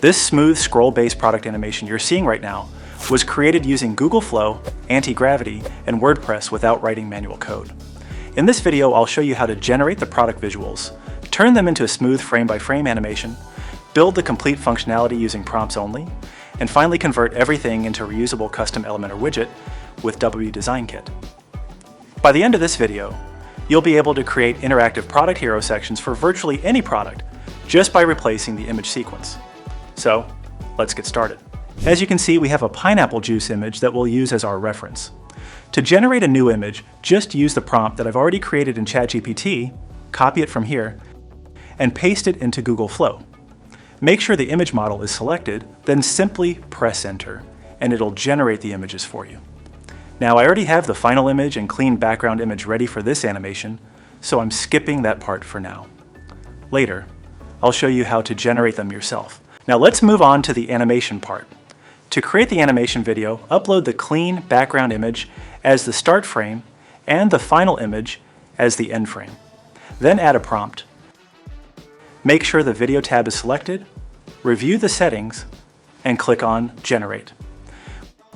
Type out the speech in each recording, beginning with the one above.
This smooth scroll-based product animation you're seeing right now was created using Google Flow, Antigravity, and WordPress without writing manual code. In this video, I'll show you how to generate the product visuals, turn them into a smooth frame-by-frame animation, build the complete functionality using prompts only, and finally convert everything into a reusable custom Elementor widget with WDesignKit. By the end of this video, you'll be able to create interactive product hero sections for virtually any product just by replacing the image sequence. So, let's get started. As you can see, we have a pineapple juice image that we'll use as our reference. To generate a new image, just use the prompt that I've already created in ChatGPT, copy it from here, and paste it into Google Flow. Make sure the image model is selected, then simply press enter, and it'll generate the images for you. Now, I already have the final image and clean background image ready for this animation, so I'm skipping that part for now. Later, I'll show you how to generate them yourself. Now let's move on to the animation part. To create the animation video, upload the clean background image as the start frame and the final image as the end frame. Then add a prompt. Make sure the video tab is selected, review the settings, and click on Generate.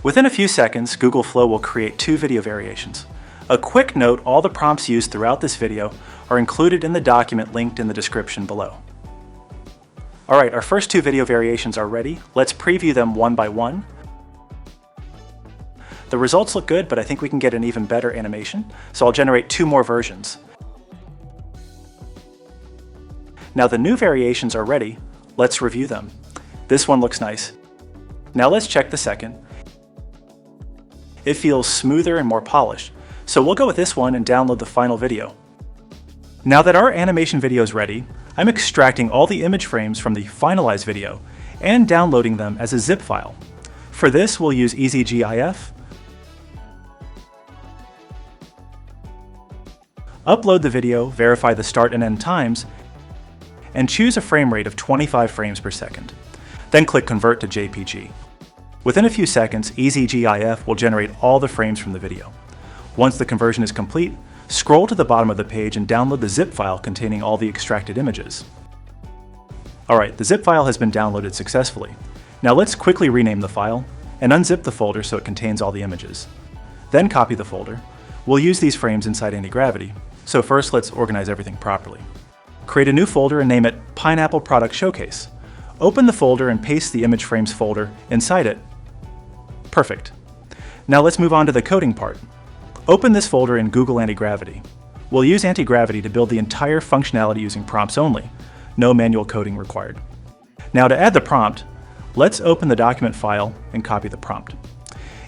Within a few seconds, Google Flow will create 2 video variations. A quick note, all the prompts used throughout this video are included in the document linked in the description below. Alright, our first 2 video variations are ready. Let's preview them one by one. The results look good, but I think we can get an even better animation, so I'll generate 2 more versions. Now the new variations are ready. Let's review them. This one looks nice. Now let's check the second. It feels smoother and more polished, so we'll go with this one and download the final video. Now that our animation video is ready, I'm extracting all the image frames from the finalized video and downloading them as a zip file. For this, we'll use EZGIF. Upload the video, verify the start and end times, and choose a frame rate of 25 frames per second. Then click Convert to JPG. Within a few seconds, EZGIF will generate all the frames from the video. Once the conversion is complete, scroll to the bottom of the page and download the zip file containing all the extracted images. Alright, the zip file has been downloaded successfully. Now let's quickly rename the file and unzip the folder so it contains all the images. Then copy the folder. We'll use these frames inside Antigravity, so first let's organize everything properly. Create a new folder and name it Pineapple Product Showcase. Open the folder and paste the image frames folder inside it. Perfect. Now let's move on to the coding part. Open this folder in Google Antigravity. We'll use Antigravity to build the entire functionality using prompts only. No manual coding required. Now to add the prompt, let's open the document file and copy the prompt.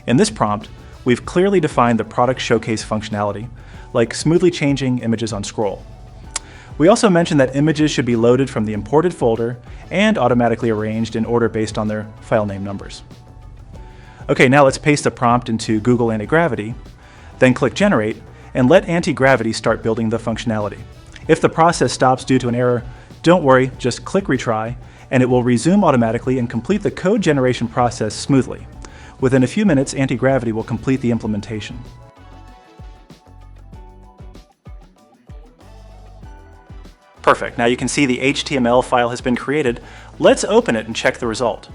In this prompt, we've clearly defined the product showcase functionality, like smoothly changing images on scroll. We also mentioned that images should be loaded from the imported folder and automatically arranged in order based on their file name numbers. Okay, now let's paste the prompt into Google Antigravity. Then click Generate, and let Antigravity start building the functionality. If the process stops due to an error, don't worry, just click Retry, and it will resume automatically and complete the code generation process smoothly. Within a few minutes, Antigravity will complete the implementation. Perfect, now you can see the HTML file has been created. Let's open it and check the result.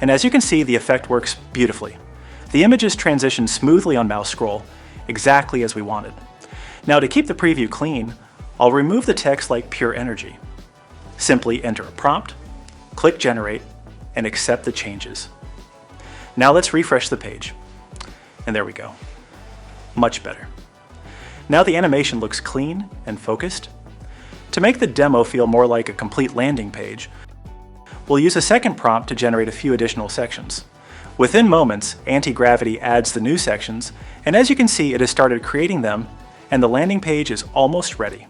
And as you can see, the effect works beautifully. The images transition smoothly on mouse scroll, exactly as we wanted. Now to keep the preview clean, I'll remove the text like pure energy. Simply enter a prompt, click Generate, and accept the changes. Now let's refresh the page. And there we go. Much better. Now the animation looks clean and focused. To make the demo feel more like a complete landing page, we'll use a second prompt to generate a few additional sections. Within moments, Antigravity adds the new sections, and as you can see, it has started creating them, and the landing page is almost ready.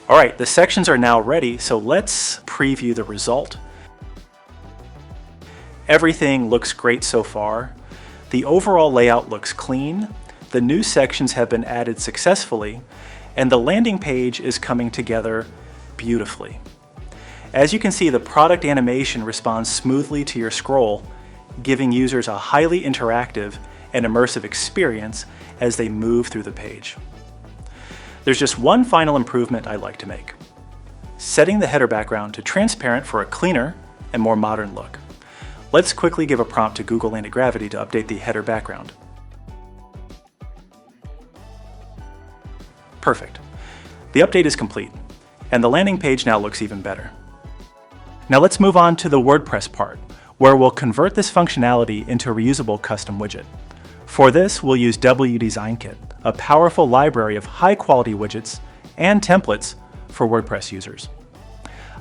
Alright, the sections are now ready, so let's preview the result. Everything looks great so far. The overall layout looks clean. The new sections have been added successfully, and the landing page is coming together beautifully. As you can see, the product animation responds smoothly to your scroll, giving users a highly interactive and immersive experience as they move through the page. There's just one final improvement I'd like to make: setting the header background to transparent for a cleaner and more modern look. Let's quickly give a prompt to Google Antigravity to update the header background. Perfect. The update is complete, and the landing page now looks even better. Now let's move on to the WordPress part, where we'll convert this functionality into a reusable custom widget. For this, we'll use WDesignKit, a powerful library of high-quality widgets and templates for WordPress users.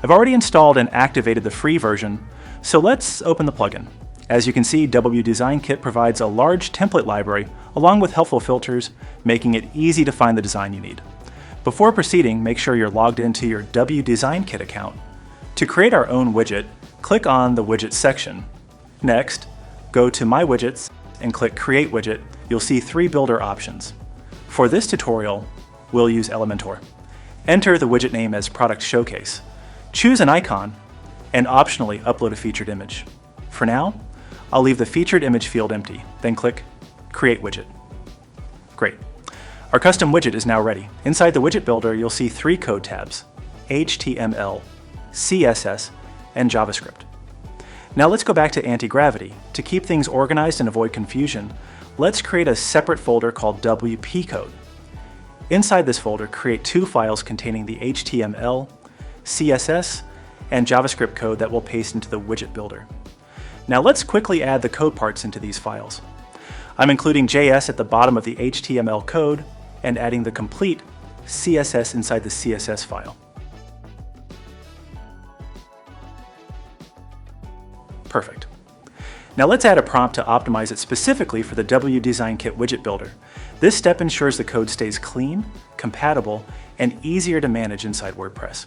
I've already installed and activated the free version, so let's open the plugin. As you can see, WDesignKit provides a large template library along with helpful filters, making it easy to find the design you need. Before proceeding, make sure you're logged into your WDesignKit account. To create our own widget, click on the Widgets section. Next, go to My Widgets and click Create Widget. You'll see 3 builder options. For this tutorial, we'll use Elementor. Enter the widget name as Product Showcase. Choose an icon, and optionally upload a featured image. For now, I'll leave the featured image field empty, then click Create Widget. Great. Our custom widget is now ready. Inside the widget builder, you'll see 3 code tabs: HTML, CSS, and JavaScript. Now let's go back to Antigravity. To keep things organized and avoid confusion, let's create a separate folder called WP code. Inside this folder, create 2 files containing the HTML, CSS, and JavaScript code that we'll paste into the widget builder. Now let's quickly add the code parts into these files. I'm including JS at the bottom of the HTML code and adding the complete CSS inside the CSS file. Perfect. Now let's add a prompt to optimize it specifically for the WDesignKit widget builder. This step ensures the code stays clean, compatible, and easier to manage inside WordPress.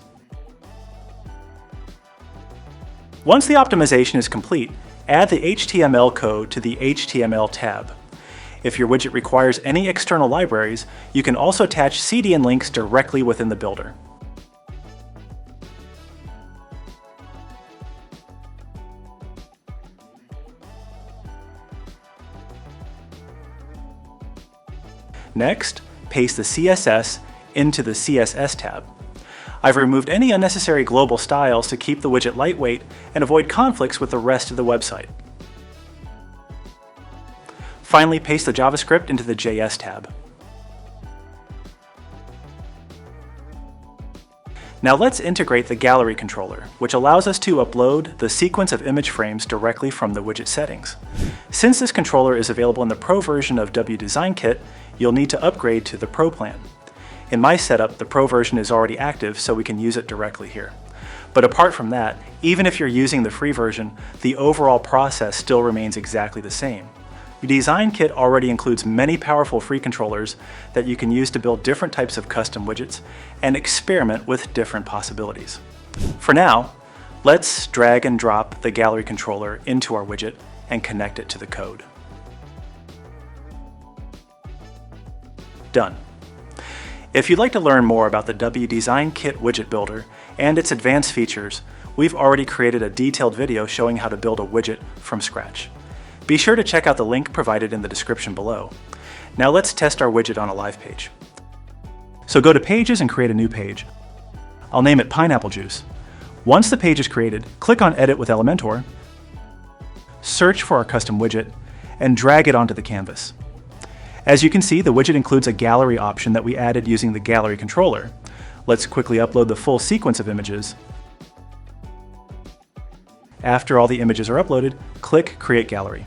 Once the optimization is complete, add the HTML code to the HTML tab. If your widget requires any external libraries, you can also attach CDN links directly within the builder. Next, paste the CSS into the CSS tab. I've removed any unnecessary global styles to keep the widget lightweight and avoid conflicts with the rest of the website. Finally, paste the JavaScript into the JS tab. Now let's integrate the Gallery Controller, which allows us to upload the sequence of image frames directly from the widget settings. Since this controller is available in the Pro version of WDesignKit, you'll need to upgrade to the Pro plan. In my setup, the Pro version is already active, so we can use it directly here. But apart from that, even if you're using the free version, the overall process still remains exactly the same. WDesignKit already includes many powerful free controllers that you can use to build different types of custom widgets and experiment with different possibilities. For now, let's drag and drop the Gallery Controller into our widget and connect it to the code. Done. If you'd like to learn more about the WDesignKit widget builder and its advanced features, we've already created a detailed video showing how to build a widget from scratch. Be sure to check out the link provided in the description below. Now let's test our widget on a live page. So go to Pages and create a new page. I'll name it Pineapple Juice. Once the page is created, click on Edit with Elementor, search for our custom widget, and drag it onto the canvas. As you can see, the widget includes a gallery option that we added using the Gallery Controller. Let's quickly upload the full sequence of images. After all the images are uploaded, click Create Gallery.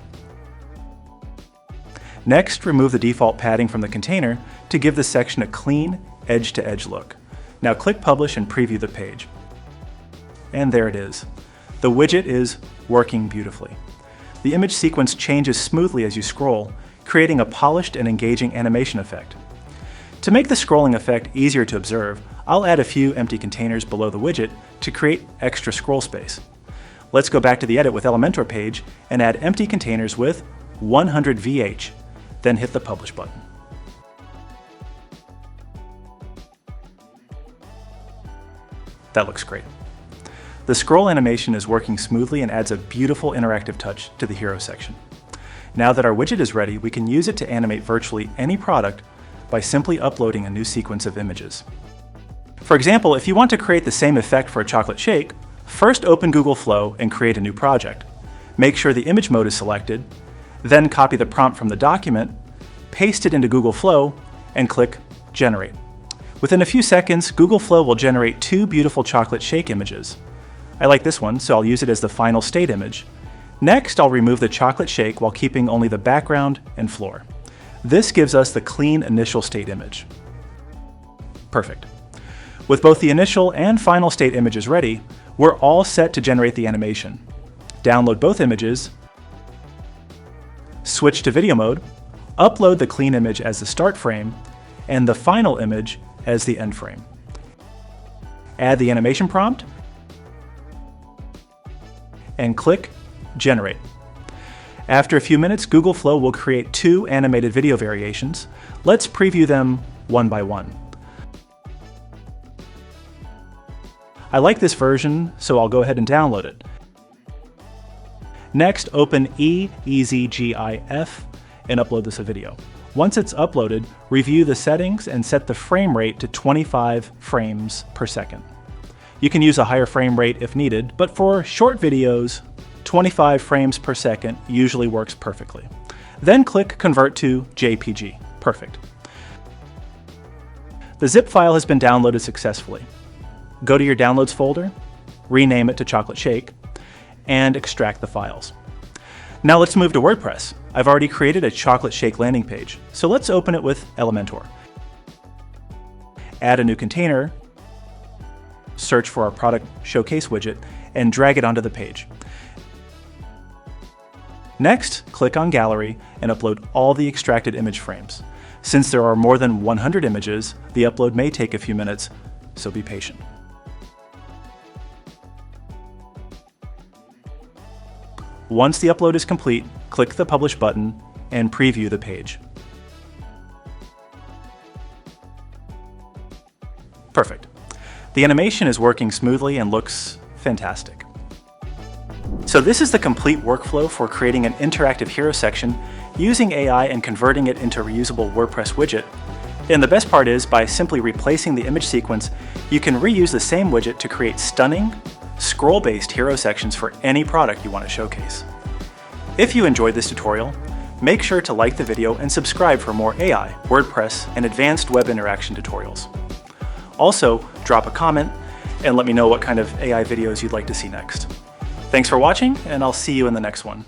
Next, remove the default padding from the container to give this section a clean, edge-to-edge look. Now click Publish and preview the page. And there it is. The widget is working beautifully. The image sequence changes smoothly as you scroll, creating a polished and engaging animation effect. To make the scrolling effect easier to observe, I'll add a few empty containers below the widget to create extra scroll space. Let's go back to the Edit with Elementor page and add empty containers with 100 VH, then hit the Publish button. That looks great. The scroll animation is working smoothly and adds a beautiful interactive touch to the hero section. Now that our widget is ready, we can use it to animate virtually any product by simply uploading a new sequence of images. For example, if you want to create the same effect for a chocolate shake, first open Google Flow and create a new project. Make sure the image mode is selected, then copy the prompt from the document, paste it into Google Flow, and click Generate. Within a few seconds, Google Flow will generate 2 beautiful chocolate shake images. I like this one, so I'll use it as the final state image. Next, I'll remove the chocolate shake while keeping only the background and floor. This gives us the clean initial state image. Perfect. With both the initial and final state images ready, we're all set to generate the animation. Download both images, switch to video mode, upload the clean image as the start frame, and the final image as the end frame. Add the animation prompt, and click Generate. After a few minutes, Google Flow will create 2 animated video variations. Let's preview them one by one. I like this version, so I'll go ahead and download it. Next, open EZGIF and upload this as a video. Once it's uploaded, review the settings and set the frame rate to 25 frames per second. You can use a higher frame rate if needed, but for short videos, 25 frames per second usually works perfectly. Then click Convert to JPG. Perfect. The zip file has been downloaded successfully. Go to your Downloads folder, rename it to Chocolate Shake, and extract the files. Now let's move to WordPress. I've already created a Chocolate Shake landing page, so let's open it with Elementor. Add a new container, search for our product showcase widget, and drag it onto the page. Next, click on Gallery and upload all the extracted image frames. Since there are more than 100 images, the upload may take a few minutes, so be patient. Once the upload is complete, click the Publish button and preview the page. Perfect. The animation is working smoothly and looks fantastic. So this is the complete workflow for creating an interactive hero section using AI and converting it into a reusable WordPress widget. And the best part is, by simply replacing the image sequence, you can reuse the same widget to create stunning, scroll-based hero sections for any product you want to showcase. If you enjoyed this tutorial, make sure to like the video and subscribe for more AI, WordPress, and advanced web interaction tutorials. Also, drop a comment and let me know what kind of AI videos you'd like to see next. Thanks for watching, and I'll see you in the next one.